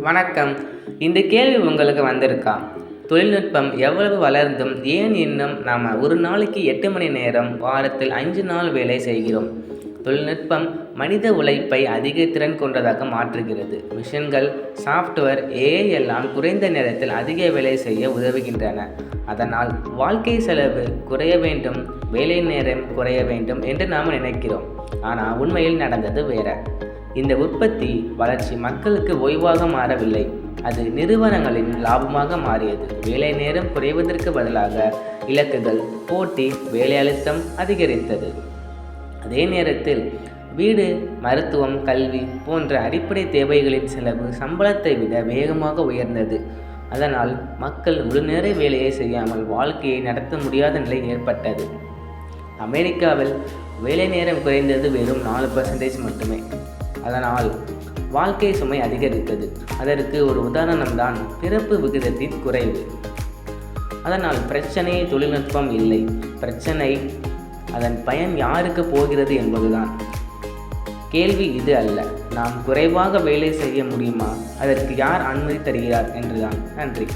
வணக்கம். இந்த கேள்வி உங்களுக்கு வந்திருக்கா? தொழில்நுட்பம் எவ்வளவு வளர்ந்தும் ஏன் இன்னும் நாம் ஒரு நாளைக்கு 8 மணி நேரம், வாரத்தில் 5 நாள் வேலை செய்கிறோம்? தொழில்நுட்பம் மனித உழைப்பை அதிக திறன் கொண்டதாக மாற்றுகிறது. மிஷின்கள், சாஃப்ட்வேர், ஏஐ எல்லாம் குறைந்த நேரத்தில் அதிக வேலை செய்ய உதவுகின்றன. அதனால் வாழ்க்கை செலவு குறைய வேண்டும், வேலை நேரம் குறைய வேண்டும் என்று நாம் நினைக்கிறோம். ஆனால் உண்மையில் நடந்தது வேற. இந்த உற்பத்தி வளர்ச்சி மக்களுக்கு ஓய்வாக மாறவில்லை, அது நிறுவனங்களின் லாபமாக மாறியது. வேலை நேரம் குறைவதற்கு பதிலாக இலக்குகள், போட்டி, வேலை அழுத்தம் அதிகரித்தது. அதே நேரத்தில் வீடு, மருத்துவம், கல்வி போன்ற அடிப்படை தேவைகளின் செலவு சம்பளத்தை விட வேகமாக உயர்ந்தது. அதனால் மக்கள் முழுநேர வேலையை செய்யாமல் வாழ்க்கையை நடத்த முடியாத நிலை ஏற்பட்டது. அமெரிக்காவில் வேலை நேரம் குறைந்தது வெறும் 4% மட்டுமே. அதனால் வாழ்க்கை சுமை அதிகரித்தது. அதற்கு ஒரு உதாரணம்தான் பிறப்பு விகிதத்தின் குறைவு. அதனால் பிரச்சனை தொழில்நுட்பம் இல்லை, பிரச்சனை அதன் பயன் யாருக்கு போகிறது என்பதுதான். கேள்வி இது அல்ல, நாம் குறைவாக வேலை செய்ய முடியுமா, அதற்கு யார் அனுமதி தருகிறார் என்றுதான். நன்றி.